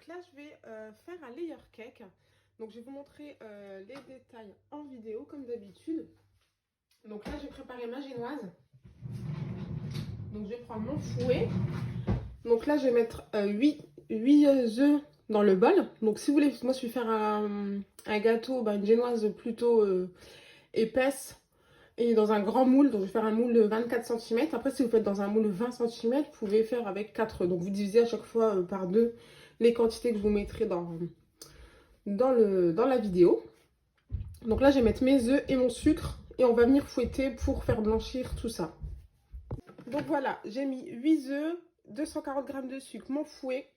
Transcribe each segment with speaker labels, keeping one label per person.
Speaker 1: Donc là, je vais faire un layer cake. Donc je vais vous montrer les détails en vidéo comme d'habitude. Donc là, je vais préparer ma génoise. Donc je vais prendre mon fouet. Donc là, je vais mettre 8 œufs dans le bol. Donc si vous voulez, moi je vais faire un gâteau, une génoise plutôt épaisse. Et dans un grand moule, donc je vais faire un moule de 24 cm. Après, si vous faites dans un moule de 20 cm, vous pouvez faire avec 4 œufs. Donc vous divisez à chaque fois par 2 les quantités que je vous mettrai dans la vidéo. Donc là, je vais mettre mes œufs et mon sucre. Et on va venir fouetter pour faire blanchir tout ça. Donc voilà, j'ai mis 8 œufs, 240 g de sucre, mon fouet.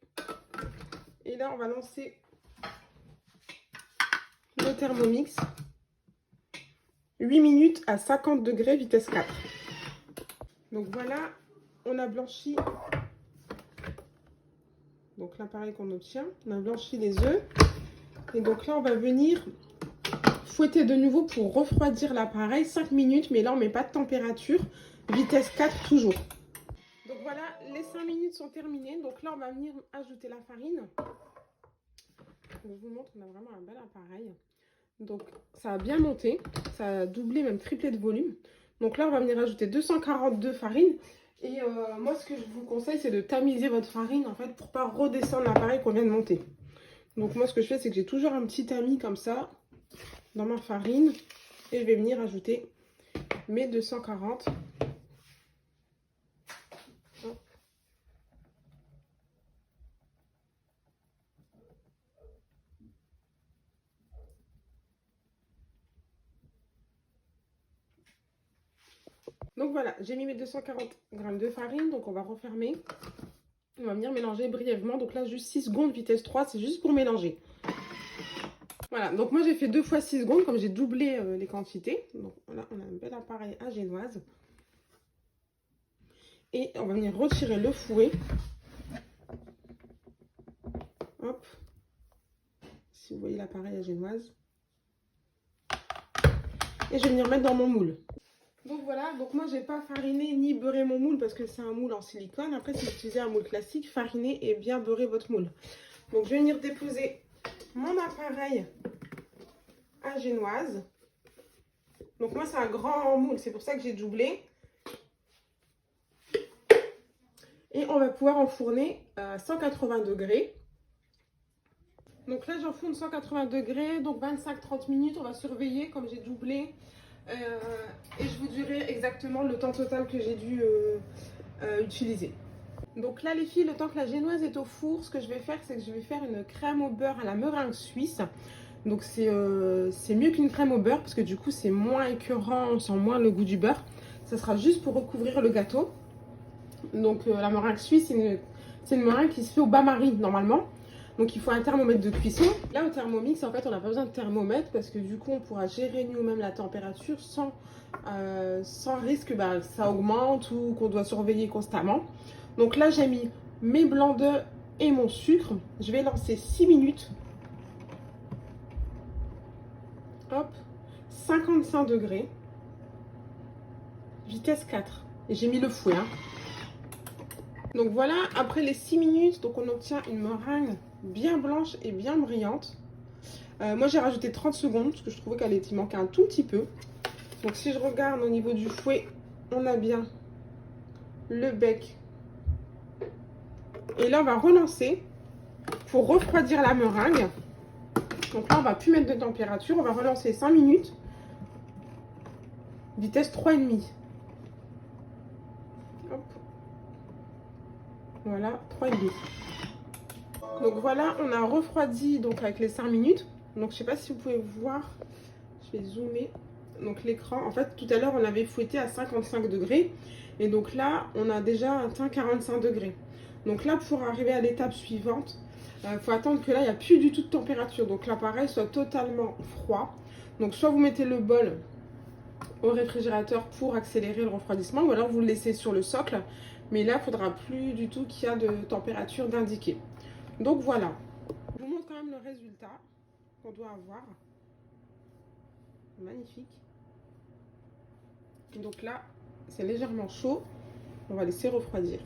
Speaker 1: Et là, on va lancer le Thermomix. 8 minutes à 50 degrés, vitesse 4. Donc voilà, on a blanchi. Donc là, pareil qu'on obtient. On a blanchi les œufs. Et donc là, on va venir fouetter de nouveau pour refroidir l'appareil. 5 minutes, mais là, on ne met pas de température. Vitesse 4 toujours. Donc voilà, les 5 minutes sont terminées. Donc là, on va venir ajouter la farine. Je vous montre, on a vraiment un bel appareil. Donc ça a bien monté. Ça a doublé, même triplé de volume. Donc là, on va venir ajouter 240 de farine. Et moi, ce que je vous conseille, c'est de tamiser votre farine, en fait, pour ne pas redescendre l'appareil qu'on vient de monter. Donc moi, ce que je fais, c'est que j'ai toujours un petit tamis comme ça, dans ma farine. Et je vais venir ajouter mes 240. Donc voilà, j'ai mis mes 240 g de farine. Donc on va refermer. On va venir mélanger brièvement. Donc là, juste 6 secondes, vitesse 3, c'est juste pour mélanger. Voilà, donc moi j'ai fait 2 fois 6 secondes, comme j'ai doublé les quantités. Donc là, on a un bel appareil à génoise. Et on va venir retirer le fouet. Hop. Si vous voyez l'appareil à génoise. Et je vais venir mettre dans mon moule. Donc voilà, donc moi j'ai pas fariné ni beurré mon moule parce que c'est un moule en silicone. Après, si vous utilisez un moule classique, farinez et bien beurrez votre moule. Donc je vais venir déposer mon appareil à génoise. Donc moi c'est un grand moule, c'est pour ça que j'ai doublé. Et on va pouvoir enfourner à 180 degrés. Donc là j'enfourne 180 degrés, donc 25-30 minutes, on va surveiller comme j'ai doublé. Et je vous dirai exactement le temps total que j'ai dû utiliser. Donc là les filles, le temps que la génoise est au four, ce que je vais faire, c'est que je vais faire une crème au beurre à la meringue suisse. Donc c'est mieux qu'une crème au beurre parce que du coup c'est moins écœurant, on sent moins le goût du beurre. Ça sera juste pour recouvrir le gâteau. Donc la meringue suisse, c'est une meringue qui se fait au bain-marie normalement. Donc il faut un thermomètre de cuisson. Là au Thermomix, en fait on n'a pas besoin de thermomètre parce que du coup on pourra gérer nous-mêmes la température sans risque que ça augmente ou qu'on doit surveiller constamment. Donc là j'ai mis mes blancs d'œufs et mon sucre. Je vais lancer 6 minutes. Hop, 55 degrés. Vitesse 4. Et j'ai mis le fouet. Donc voilà, après les 6 minutes, donc on obtient une meringue bien blanche et bien brillante. Moi j'ai rajouté 30 secondes parce que je trouvais qu'elle manquait un tout petit peu. Donc si je regarde au niveau du fouet, on a bien le bec. Et là on va relancer pour refroidir la meringue. Donc là on va plus mettre de température, on va relancer 5 minutes. Vitesse 3,5. Hop. Voilà, 3,5. Donc voilà, on a refroidi donc avec les 5 minutes. Donc je sais pas si vous pouvez voir, je vais zoomer. Donc l'écran, en fait tout à l'heure on avait fouetté à 55 degrés. Et donc là on a déjà atteint 45 degrés. Donc là pour arriver à l'étape suivante, il faut attendre que là il n'y a plus du tout de température. Donc l'appareil soit totalement froid. Donc soit vous mettez le bol au réfrigérateur pour accélérer le refroidissement, ou alors vous le laissez sur le socle. Mais là il ne faudra plus du tout qu'il y a de température d'indiquer. Donc voilà, je vous montre quand même le résultat qu'on doit avoir. Magnifique. Donc là, c'est légèrement chaud. On va laisser refroidir.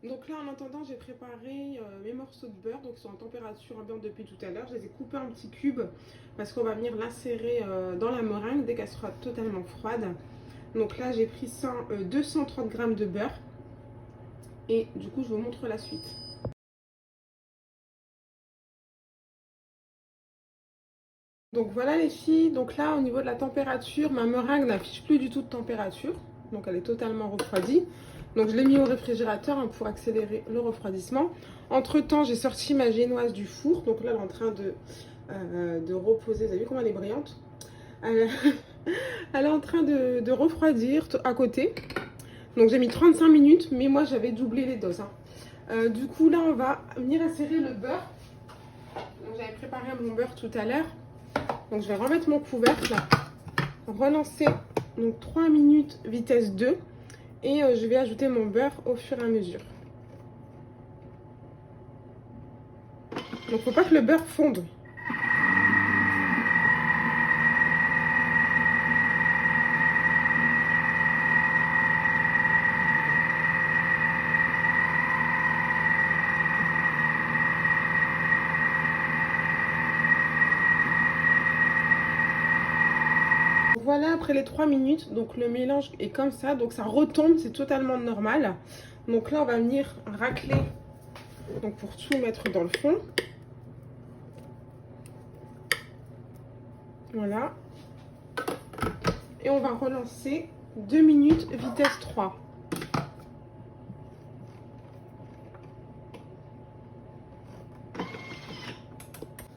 Speaker 1: Donc là, en attendant, j'ai préparé mes morceaux de beurre. Donc ils sont en température ambiante depuis tout à l'heure. Je les ai coupés en petits cubes parce qu'on va venir l'insérer dans la meringue dès qu'elle sera totalement froide. Donc là, j'ai pris 230 g de beurre. Et du coup, je vous montre la suite. Donc voilà les filles, donc là au niveau de la température, ma meringue n'affiche plus du tout de température. Donc elle est totalement refroidie. Donc je l'ai mis au réfrigérateur pour accélérer le refroidissement. Entre temps, j'ai sorti ma génoise du four. Donc là elle est en train de reposer. Vous avez vu comment elle est brillante? Elle est en train de refroidir à côté. Donc j'ai mis 35 minutes, mais moi j'avais doublé les doses. Du coup là on va venir insérer le beurre. Donc j'avais préparé mon beurre tout à l'heure. Donc je vais remettre mon couvercle, relancer donc 3 minutes vitesse 2 et je vais ajouter mon beurre au fur et à mesure. Donc faut pas que le beurre fonde. Voilà, après les 3 minutes, donc le mélange est comme ça, donc ça retombe, c'est totalement normal. Donc là, on va venir racler donc pour tout mettre dans le fond. Voilà. Et on va relancer 2 minutes vitesse 3.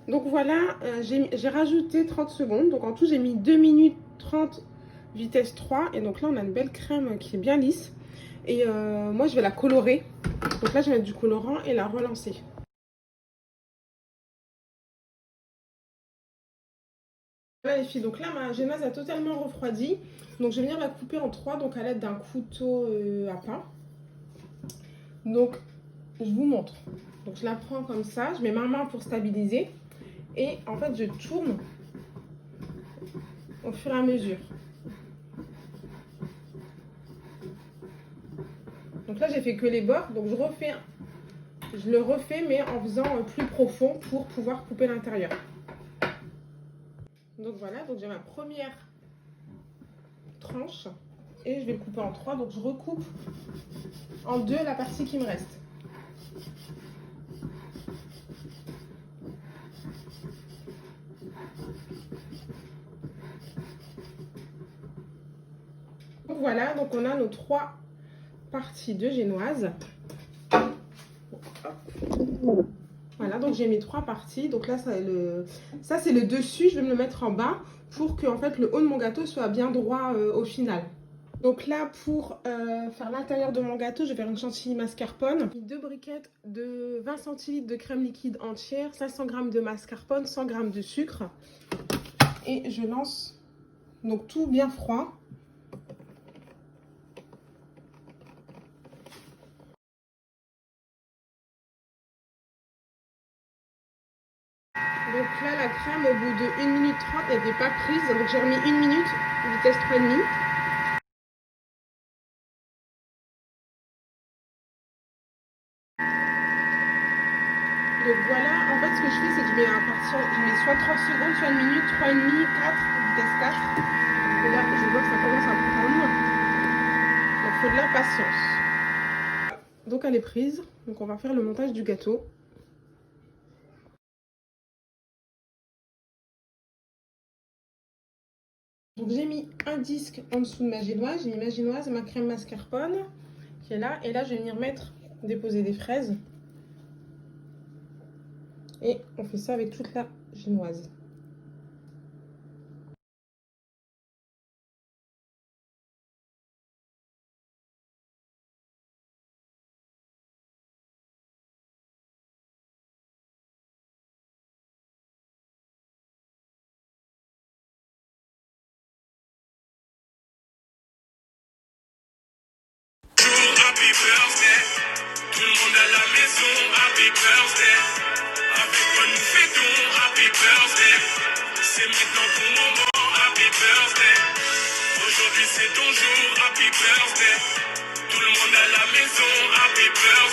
Speaker 1: Donc voilà, j'ai rajouté 30 secondes. Donc en tout, j'ai mis 2 minutes 30 vitesse 3. Et donc là, on a une belle crème qui est bien lisse. Et moi, je vais la colorer. Donc là, je vais mettre du colorant et la relancer. Voilà les filles, donc là, ma génoise a totalement refroidi. Donc je vais venir la couper en 3, donc à l'aide d'un couteau à pain. Donc, je vous montre. Donc je la prends comme ça, je mets ma main pour stabiliser. Et en fait, je tourne au fur et à mesure. Donc là, j'ai fait que les bords. Donc je le refais, mais en faisant plus profond pour pouvoir couper l'intérieur. Donc voilà, donc j'ai ma première tranche. Et je vais le couper en 3. Donc je recoupe en 2 la partie qui me reste. Donc voilà, donc on a nos 3 parties de génoise. Voilà, donc j'ai mis 3 parties. Donc là, ça c'est le dessus. Je vais me le mettre en bas pour que en fait, le haut de mon gâteau soit bien droit au final. Donc là, pour faire l'intérieur de mon gâteau, je vais faire une chantilly mascarpone. 2 briquettes de 20 centilitres de crème liquide entière, 500 g de mascarpone, 100 g de sucre. Et je lance donc tout bien froid. Donc là, la crème, au bout de 1 minute 30, elle n'était pas prise. Donc j'ai remis 1 minute, vitesse 3,5. Donc voilà, en fait, ce que je fais, c'est que je mets je mets soit 30 secondes, soit 1 minute, 3,5, 4, vitesse 4. Et là, je vois que ça commence à prendre. Donc il faut de la patience. Donc elle est prise. Donc on va faire le montage du gâteau. Donc j'ai mis un disque en dessous de ma génoise. J'ai mis ma génoise, ma crème mascarpone qui est là. Et là, je vais venir déposer des fraises. Et on fait ça avec toute la génoise.
Speaker 2: Happy birthday, tout le monde à la maison, happy birthday. Avec quoi nous fêtons, happy birthday. C'est maintenant ton moment, happy birthday. Aujourd'hui c'est ton jour, happy birthday. Tout le monde à la maison, happy birthday.